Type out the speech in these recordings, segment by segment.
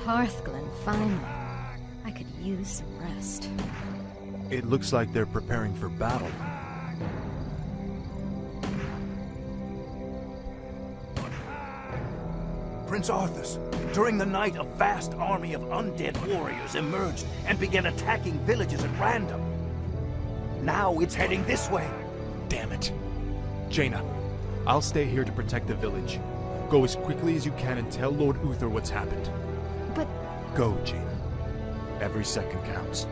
Hearthglen, finally. I could use some rest. It looks like they're preparing for battle. Prince Arthas, during the night a vast army of undead warriors emerged and began attacking villages at random. Now it's heading this way. Damn it. Jaina, I'll stay here to protect the village. Go as quickly as you can and tell Lord Uther what's happened. But... Go, Jaina. Every second counts.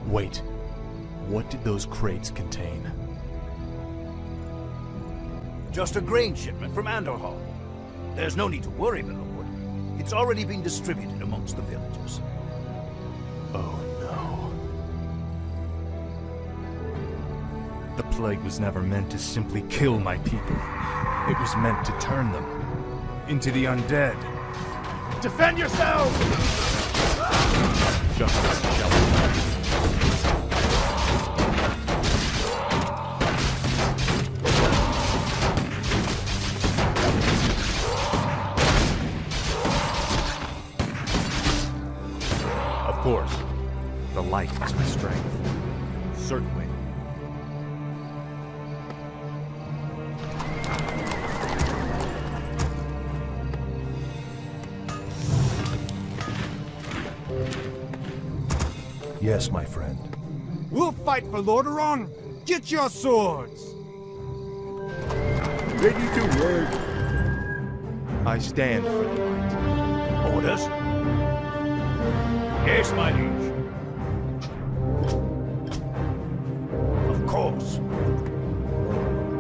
Wait. What did those crates contain? Just a grain shipment from Andorhal. There's no need to worry, my lord. It's already been distributed amongst the villagers. Oh no. The plague was never meant to simply kill my people. It was meant to turn them into the undead. Defend yourselves! Justice shall be done. Of course, the light is my strength. Certainly. Yes, my friend. We'll fight for Lordaeron! Get your swords! Ready to work. I stand for the light. Orders? Yes, my liege. Of course.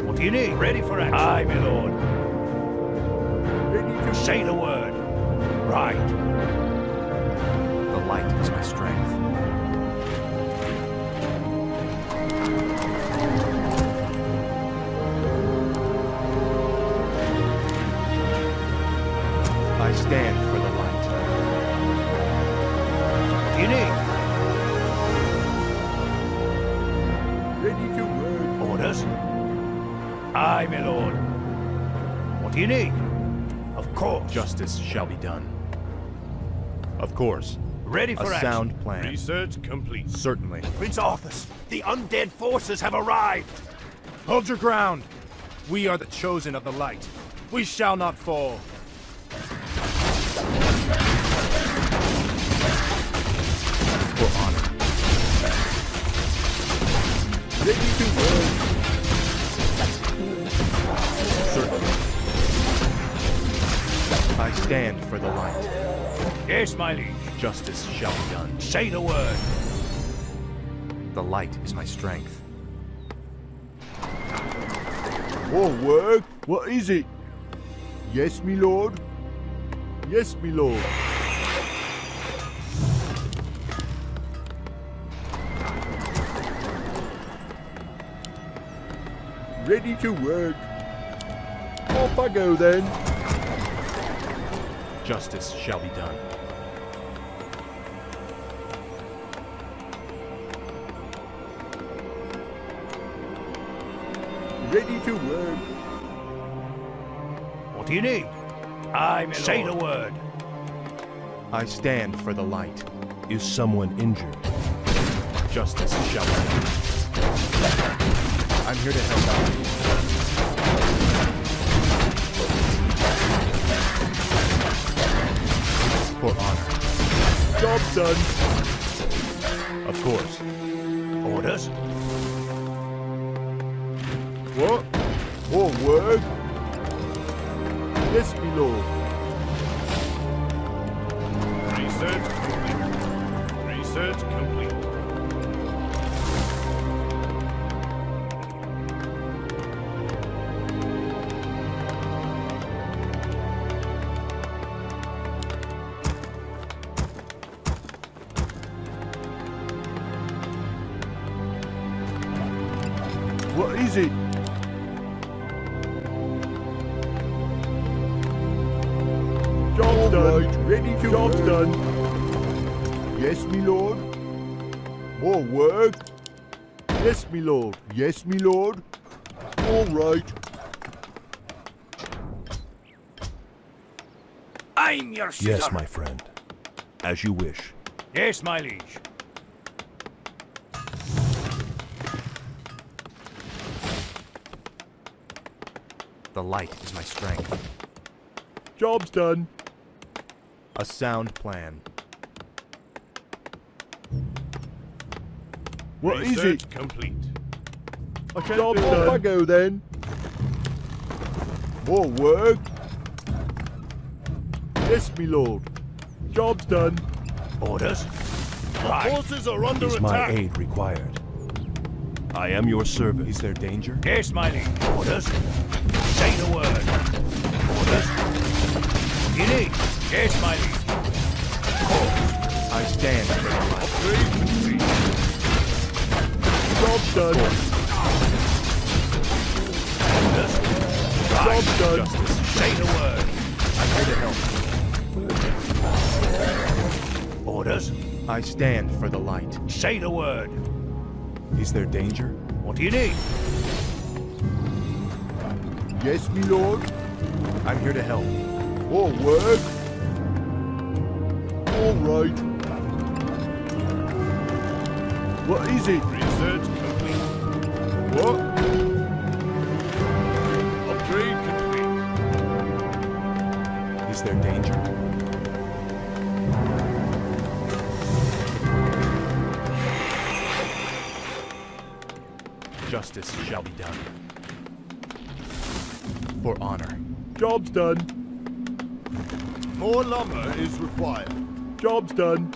What do you need? Ready for action. Aye, my lord. Ready to Say the word. Right. The light is my strength. I stand for the light. What do you need? ready to work. Orders? Aye, my lord. What do you need? Of course. Justice shall be done. Of course. Ready for A action. sound plan. Research complete. Certainly. Prince Arthas, the undead forces have arrived. Hold your ground. We are the chosen of the light. We shall not fall. For honor. Ready to work. Certainly. I stand for the light. Yes, my liege. Justice shall be done. Say the word. The light is my strength. More work? What is it? Yes, me lord. Yes, me lord. Ready to work. Off I go then. Justice shall be done. Ready to work. What do you need? Aye, my Say lord. the word. I stand for the light. Is someone injured? Justice shall be done. I'm here to help out. For honor. Job done. Of course. Orders? What? More work? Yes, me lord. Research complete. Research complete. What is it? Job done. Ready to Job done. Yes, me lord. More work? Yes, me lord. Yes, me lord. All right. I'm your suitor. Yes, my friend. As you wish. Yes, my liege. The light is my strength. Job's done. A sound plan. What is Research it? complete. Job's done. Off I go then. More work? Yes, me lord. Job's done. Orders? Our Right. forces are under Is my attack. aid required? I am your servant. Is there danger? Yes, my liege. Orders? Say the word. Orders? You need? Yes, my liege. I stand for the light. Upgrade complete. Job's done. Orders? Right. Job's done. Justice. Say the word. I'm here to help. Orders? I stand for the light. Say the word. Is there danger? What do you need? Yes, me lord. I'm here to help. More work? All right. What is it? Research complete. What? Upgrade complete. Is there danger? Justice shall be done. For honor. Job's done. More lumber is required. Job's done.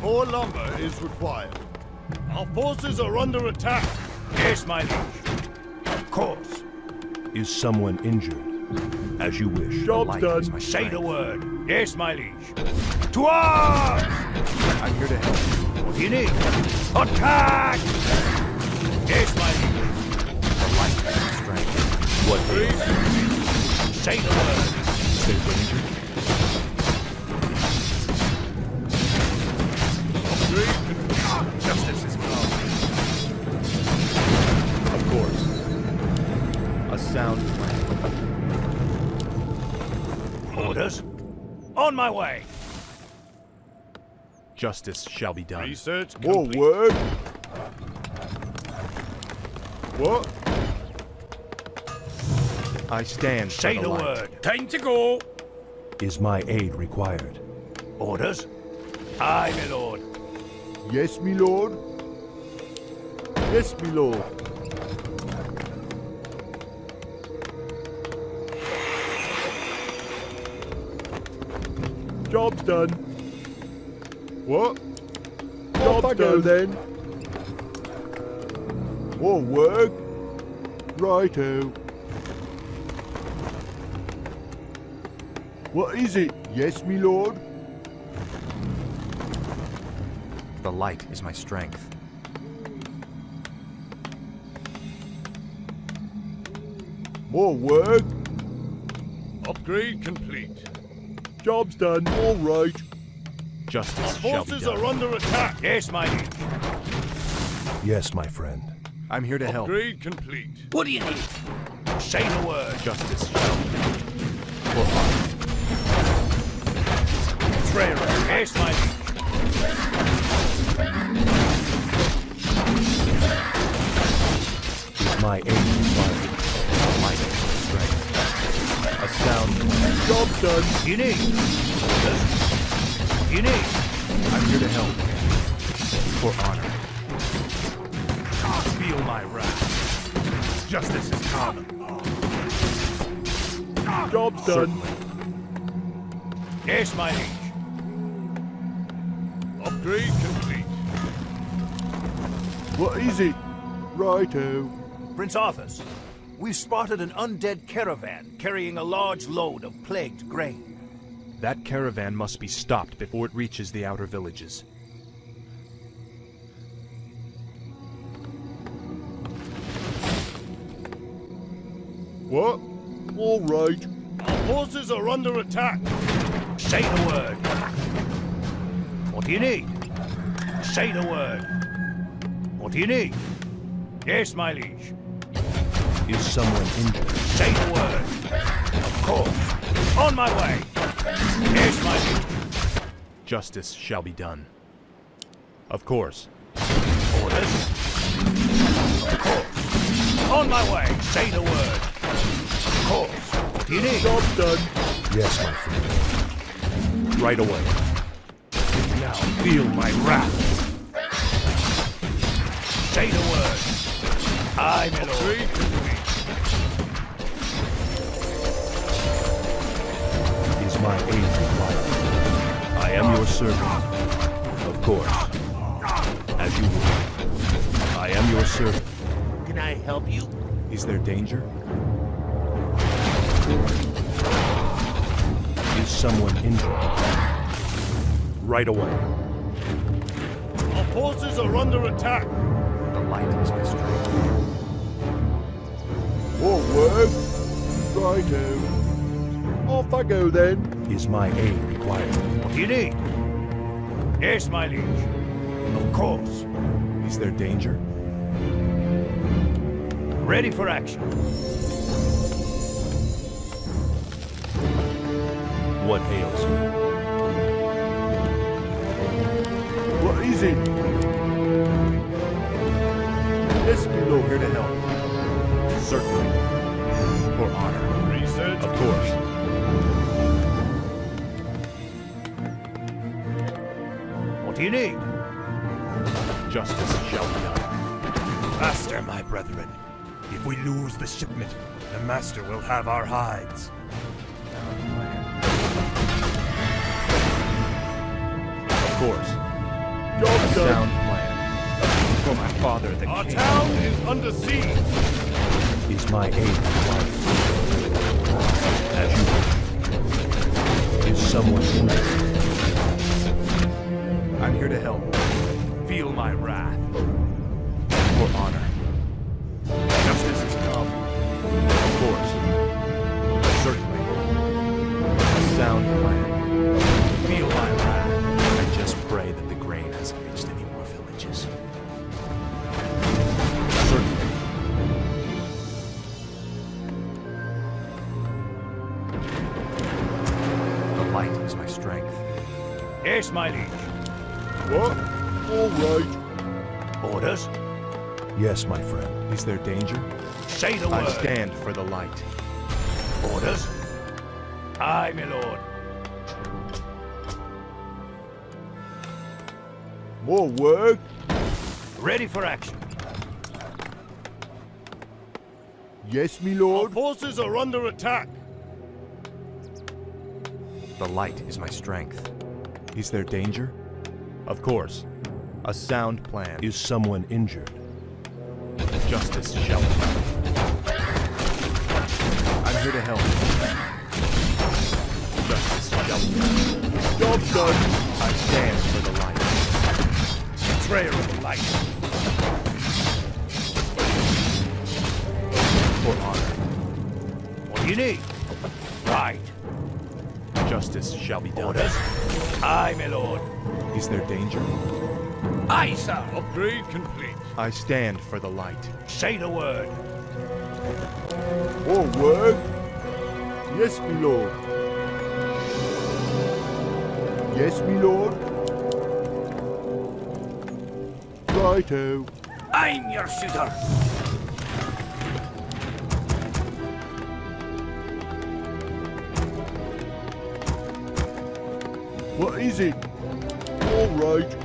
More lumber is required. Our forces are under attack. Yes, my liege. Of course. Is someone injured? As you wish. Job's Light done. is my Say the strength. word. Yes, my liege. To arms! I'm here to help. What do you need? Attack! Yes, my liege. The light is my strength. What Upgrade complete. Say the word. Is there danger? Upgrade complete. Justice is come. Of course. A sound plan. Orders? On my way. Justice shall be done. Research More complete. work? What? I stand for Say the the light. word. Time to go. is my aid required? Orders? Aye, my lord. Yes, me lord. Yes, me lord. Job's done. What? Job's done then. More work? Righto. What is it? Yes, me lord. The light is my strength. More work? Upgrade complete. Job's done. All right. Justice shall be Forces done. are under attack. Yes, my liege. Yes, my friend. I'm here to help. Upgrade complete. What do you need? Say the word. Justice shall be done. For honor. Traitor. Yes, my liege. Is my aid required? The light is my strength. A sound plan. Job's done. You need. Orders? You need. I'm here to help. For honor. Feel my wrath. Justice is come. Job's done. Certainly. Yes, my liege. Upgrade complete. What is it? Righto. Prince Arthas, we've spotted an undead caravan carrying a large load of plagued grain. That caravan must be stopped before it reaches the outer villages. What? All right. Our forces are under attack. Say the word. What do you need? Say the word. What do you need? Yes, my liege. Is someone injured? Say the word. Of course. On my way. Yes, my liege. Justice shall be done. Of course. Orders. Of course. On my way. Say the word. Of course. What do you need? Job done. Yes, my friend. Right away. Now feel my wrath. Say the word. I, my lord. Is my aid required? I am your servant. Of course. As you will. I am your servant. Can I help you? Is there danger? Is someone injured? Right away. Our forces are under attack. The light is my strength. More work. Righto. Off I go then. Is my aid required? What do you need? Yes, my liege. Of course. Is there danger? Ready for action. What ails you? What is it? Yes, my lord. Here to help. Certainly. For honor. Research. Of course. What do you need? Justice shall be done. Master, my brethren. If we lose the shipment, the master will have our hides. Of course. Job A done. sound plan. For my father, the Our king. town is under siege. Is my aid required? As you wish. Is someone injured? I'm here to help. Feel my wrath. For honor. Justice has come. Of course. Certainly. A sound plan. Feel my wrath. I just pray that the grain hasn't reached any more villages. Certainly. The light is my strength. Yes, my liege. What? All right. Orders. Yes, my friend. Is there danger? Say the I word. stand for the light. Orders. Aye, my lord. More work. Ready for action. Yes, my Our lord. forces are under attack. The light is my strength. Is there danger? Of course. A sound plan. Is someone injured? Justice shall be done. I'm here to help. Justice shall be done. Job done. I stand for the light. Betrayer of the light. For honor. What do you need? Right. Justice shall be done. Orders. Aye, my lord. Is there danger? Aye, sir. Upgrade complete. I stand for the light. Say the word. More work. Yes, my lord. Yes, my lord. Righto. I'm your shooter. What is it? All right.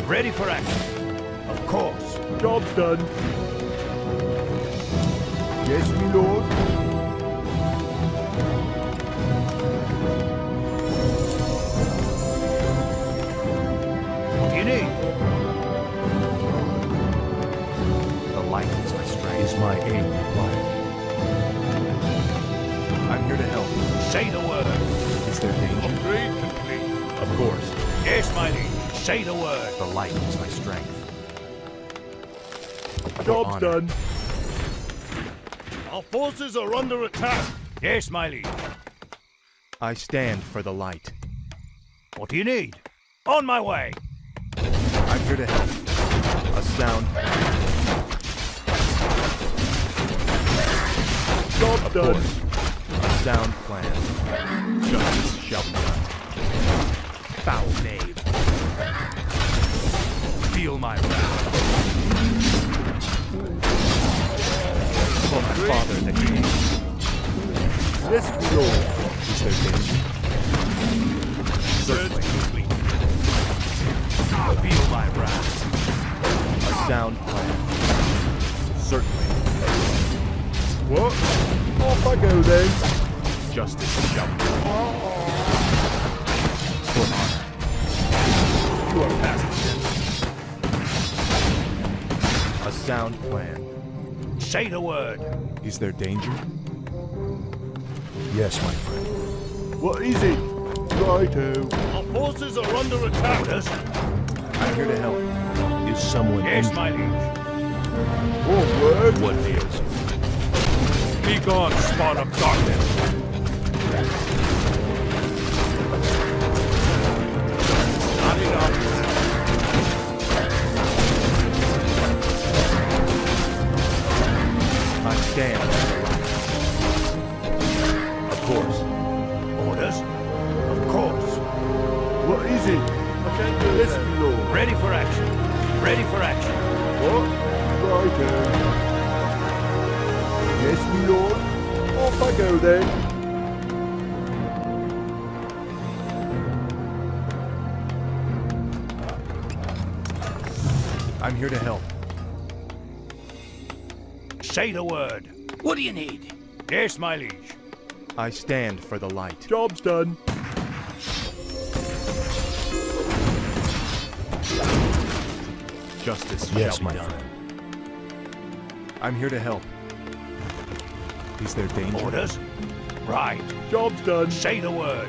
Ready for action. Of course. Job done. Yes, my lord. What do you need? The light is my strength. Is my aid required? I'm here to help. Say the word. Is there danger? Upgrade complete. Of course. Yes, my liege. Say the word. The light is my strength. Job's honor. done. Our forces are under attack. Yes, my liege. I stand for the light. What do you need? On my way. I'm here to help. A sound Job's Of done. course. A sound plan. Justice shall be done. Foul knave. Feel my wrath. For my father the king. Yes, my lord. Is there danger? Certainly. Feel my wrath. A sound plan. Certainly. What? Off I go then. Justice shall be done. For honor. You are past tense. A sound plan. Say the word. Is there danger? Yes, my friend. What is it? Righto. Our forces are under attack. Orders? I'm here to help. Is someone Yes, injured? my liege. More work. What ails you? Be gone, spawn of darkness. Not enough. I stand. Of course. Orders? Of course. What is it? I can't do this, my lord. Ready for action. Ready for action. What? Righto. Yes, my lord. Off I go then. I'm here to help. Say the word. What do you need? Yes, my liege. I stand for the light. Job's done. Justice Yes, shall my be done. friend. I'm here to help. Is there danger? Orders? Right. Job's done. Say the word.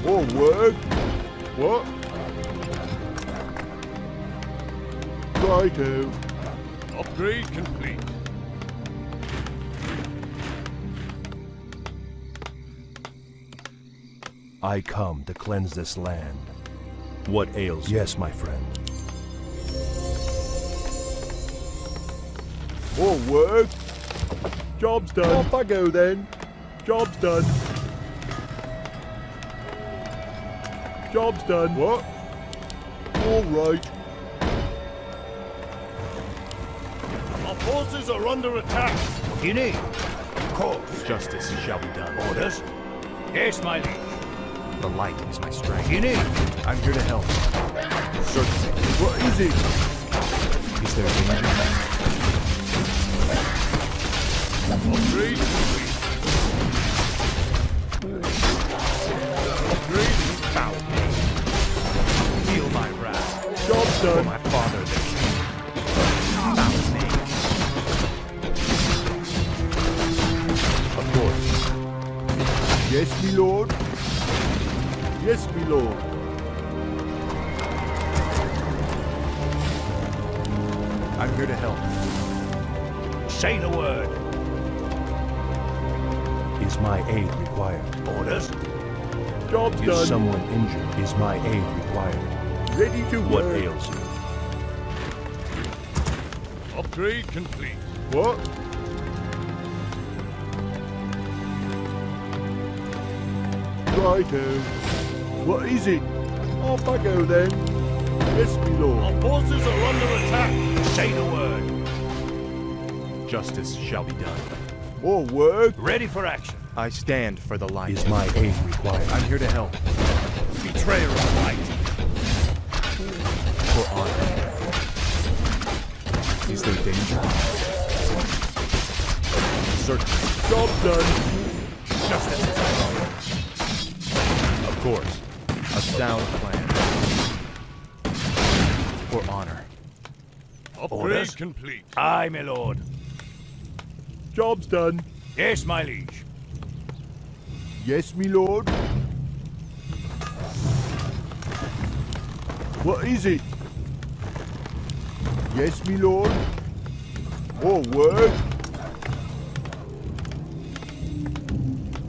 More work. What? Righto. Upgrade complete. I come to cleanse this land. What ails you? Yes, my friend. More work. Job's done. Off I go then. Job's done. Job's done. What? All right. Our forces are under attack. What do you need? Of course. Justice shall be done. Orders? Yes, my liege. The light is my strength. What do you need? I'm here to help. Certainly. What is it? Is there danger? Upgrade complete. Upgrade Foul knave. Feel my wrath. Job's For done. my father the king. Foul knave. Of course. Yes, my lord. Yes, my lord. I'm here to help. Say the word. Is my aid required? Orders? Job's Is done. someone injured? Is my aid required? Ready to What work. ails you? Upgrade complete. What? Righto. What is it? Off I go then. Yes, my lord. Our forces are under attack. Say the word. Justice shall be done. More work. Ready for action. I stand for the light. Is my aid required? I'm here to help. Betrayer of light. For honor. Is there danger? Certainly. Job's done. Justice is our own. Of course. A sound plan. For honor. Upgrade Orders? complete. Aye, my lord. Job's done. Yes, my liege. Yes, my lord. What is it? Yes, my lord. More work?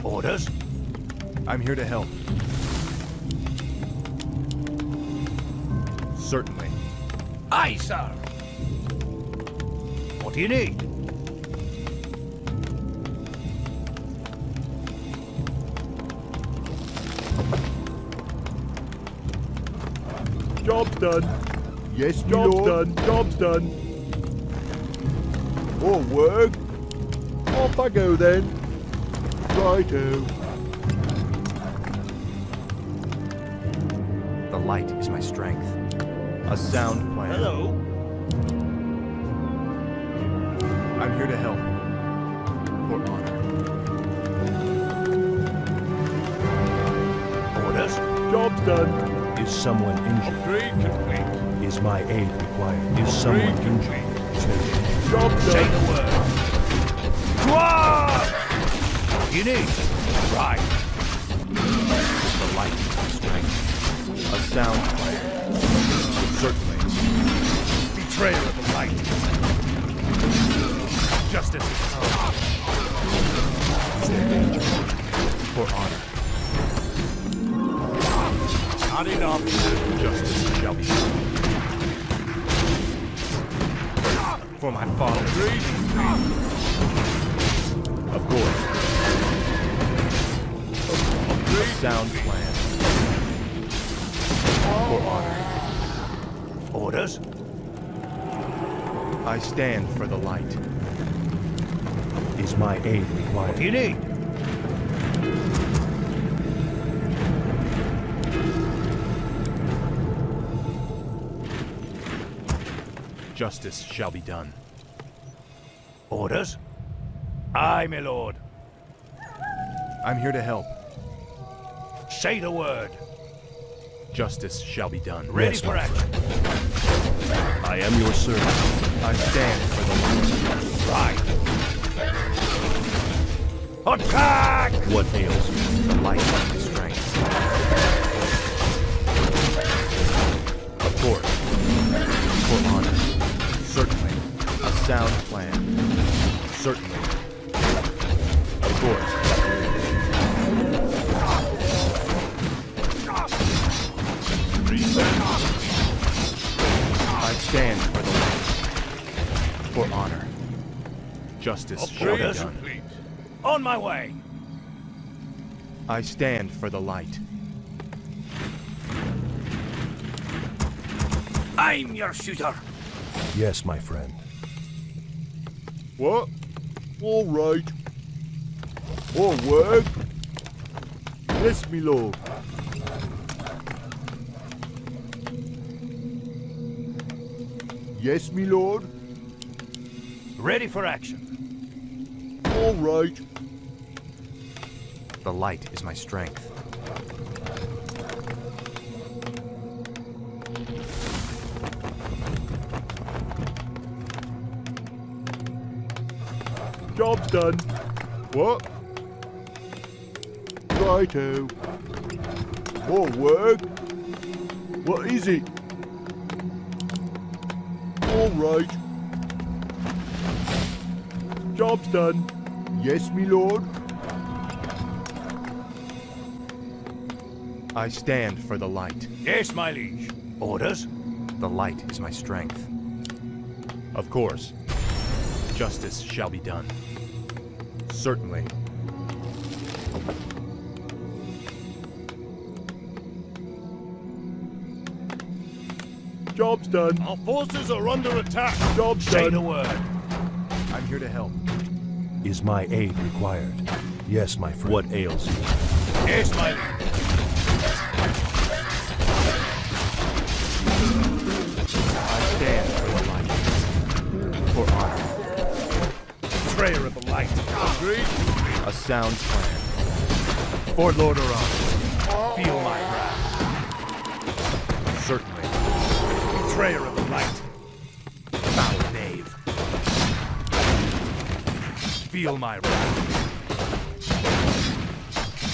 Orders? I'm here to help. Certainly. Aye, sir. What do you need? Job's done. Yes, me lord. Job's done. Job's done. More work? Off I go then. Righto. The light is my strength. A sound plan. Hello? I'm here to help. For honor. Orders? Job's done. Is someone injured? Upgrade complete. Is my aid required? Is someone injured? Job's Say done. the word. Dwarf! What do you need? Right. The light is my strength. A sound plan. Certainly. Betrayer of the light. Justice is come. Is there danger? For honor. Not enough. Justice shall be done. For my father. Of course. A sound plan. For honor. Orders? I stand for the light. Is my aid What do required? you need? Justice shall be done. Orders? Aye, my lord. I'm here to help. Say the word. Justice shall be done. Ready Yes, for my action. I am your servant. I stand for the light. Right. Attack! What ails you? The light is my strength. Of course. For honor. Certainly. A sound plan. Certainly. Of course. I stand for the light. For honor. Justice shall be Orders? done. On my way. I stand for the light. I'm your shooter. Yes, my friend. What? All right. More work? Yes, me lord. Yes, me lord. Ready for action. All right. The light is my strength. Job's done. What? Righto. More work? What is it? All right. Job's done. Yes, me lord. I stand for the light. Yes, my liege. Orders? The light is my strength. Of course. Justice shall be done. Certainly. Job's done. Our forces are under attack. Job's Say done. the word. I'm here to help. Is my aid required? Yes, my friend. What ails you? Yes, my liege. I stand for the light. For honor. Betrayer of the light. Agreed. A sound plan. For Lord Oran. Feel my wrath. Certainly. Betrayer of the light. Foul knave. Feel my wrath.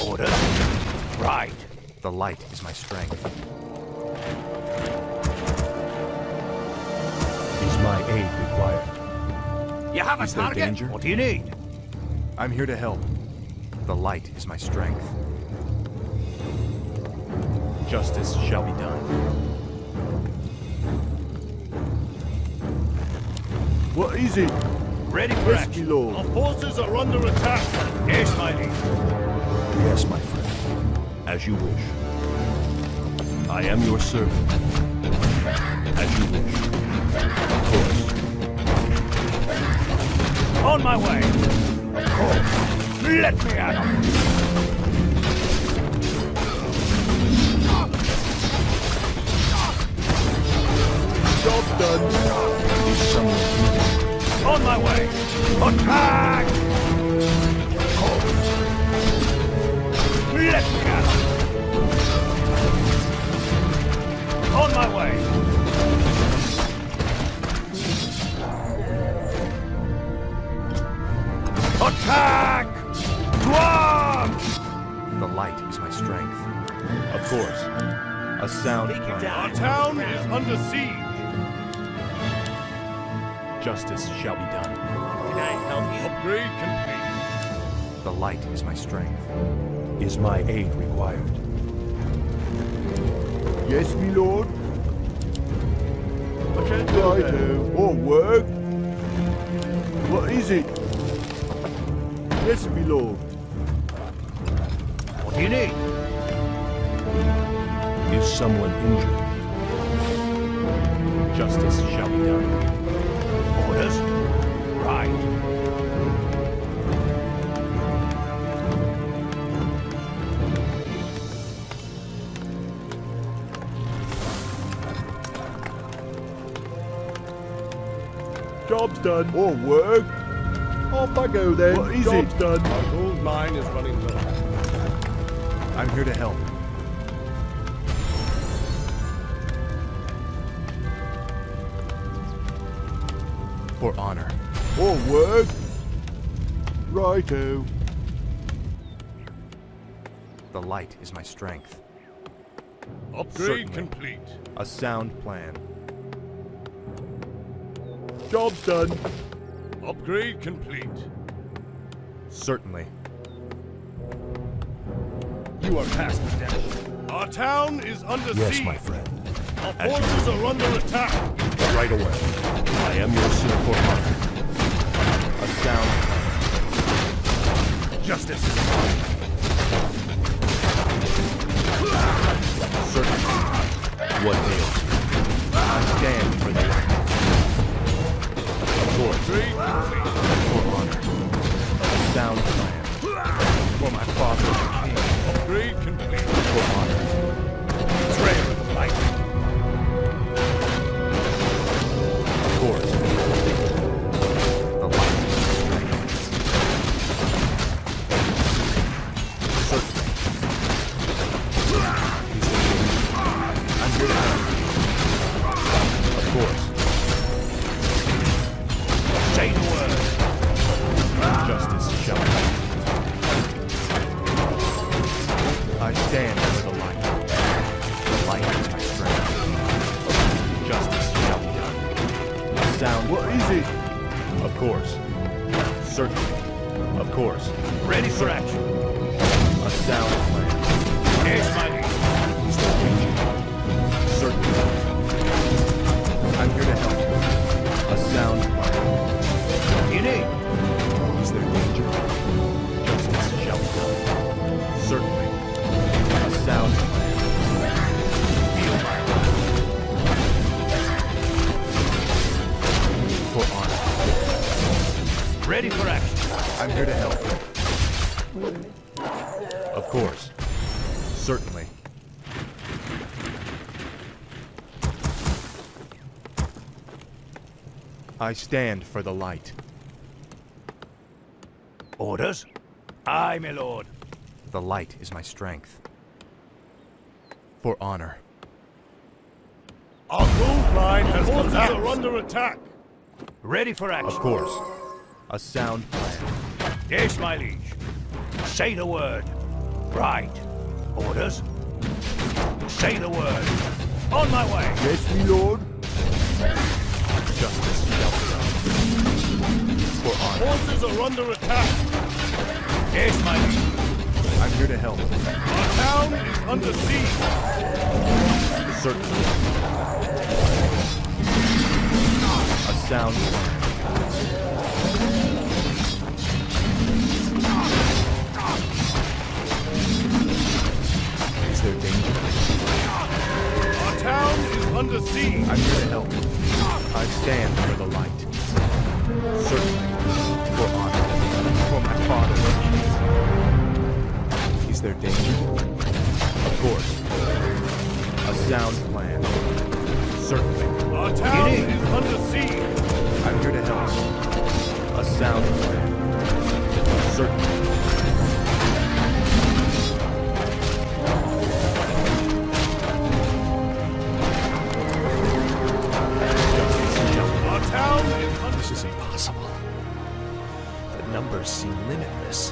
Orders? Right. The light is my strength. Is my aid required? You have a Is there target? danger? What do you need? I'm here to help. The light is my strength. Justice shall be done. What is it? Ready for Yes, action. my lord. forces are under attack. Yes, my liege. Yes, my friend. As you wish. I am your servant. As you wish. Of course. On my way. Of course. Let me at 'em. Job done. Is someone injured? On my way. Attack! Of course. Let me at 'em. On my way. Attack! To arms! The light is my strength. Of course. A sound plan. Our town is under siege. Justice shall be done. Can I help you? Upgrade complete. The light is my strength. Is my aid required? Yes, my lord. Righto. Or work. What is it? Yes, my lord. What do you need? Is someone injured? Justice shall be done. Orders? Right. Job's done. Or work. Off I go then. What is Job's done. Our gold mine is running low. I'm here to help. For honor. Or work. Righto. The light is my strength. Upgrade Certainly. complete. A sound plan. Job's done. Upgrade complete. Certainly. You are past redemption. Our town is under Yes, siege. my friend. Our forces are under attack. Right away. I am your servant for honor. A sound plan. Justice. Certainly. What ails you? I stand for the light. Of course. Upgrade complete. For honor. A sound plan. For my father the king. Upgrade complete. For honor. Betrayer of the light. Of course. The light is my strength. Certainly. I'm here to help. Of course. Say the word. Justice shall be done. I stand for the light. The light is my strength. Justice shall be done. A sound. What is it? Of course. Certainly. Of course. Ready for action. A sound plan. Yes, my liege. Is there danger? Certainly. I'm here to help you. A sound plan. What do you need? Is there danger? Justice shall be done. Certainly. A sound plan. Feel my wrath. For honor. Ready for action. I'm here to help. Of course. Certainly. I stand for the light. Orders? Aye, my lord. The light is my strength. For honor. Our gold mine has collapsed. Are under attack. Ready for action. Of course. A sound plan. Yes, my liege. Say the word. Right. Orders? Say the word. On my way. Yes, my lord. Justice shall be done. forces are under attack. Yes, my liege. I'm here to help. Our town is under siege. Certainly. A sound plan. Is there danger? Our town is under siege. I'm here to help. I stand for the light. Certainly. For honor. For my father. Is there danger? Of course. A sound plan. Certainly. Our town is under siege. I'm here to help. A sound plan. Certainly. Our town is under This is impossible. The numbers seem limitless.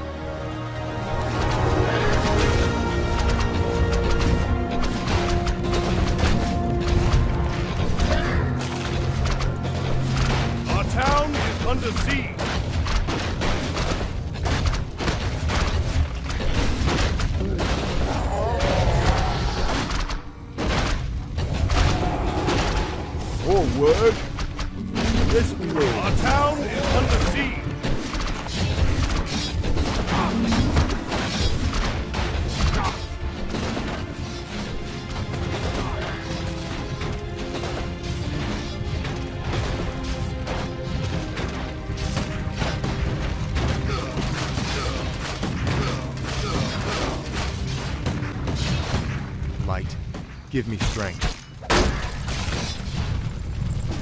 Our town is under siege. Forward. Yes, my lord. Our town is under siege. Light. Give me strength.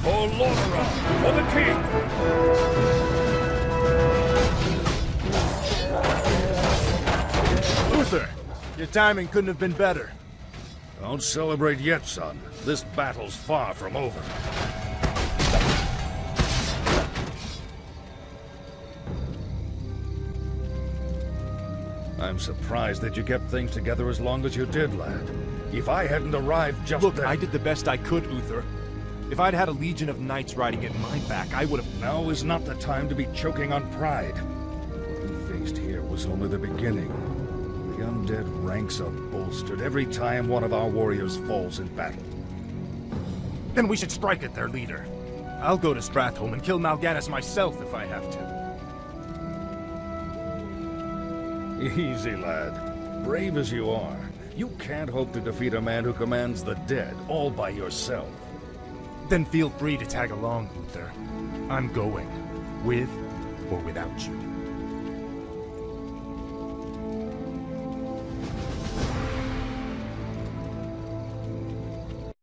For Lordaeron, for the king. Uther! Your timing couldn't have been better. Don't celebrate yet, son. This battle's far from over. I'm surprised that you kept things together as long as you did, lad. If I hadn't arrived just Look, then... I did the best I could, Uther. If I'd had a legion of knights riding at my back, I would have... Now is not the time to be choking on pride. What we faced here was only the beginning. The undead ranks are bolstered every time one of our warriors falls in battle. Then we should strike at their leader. I'll go to Stratholme and kill Mal'Ganis myself if I have to. Easy, lad. Brave as you are, you can't hope to defeat a man who commands the dead all by yourself. Then feel free to tag along, Uther. I'm going, with or without you.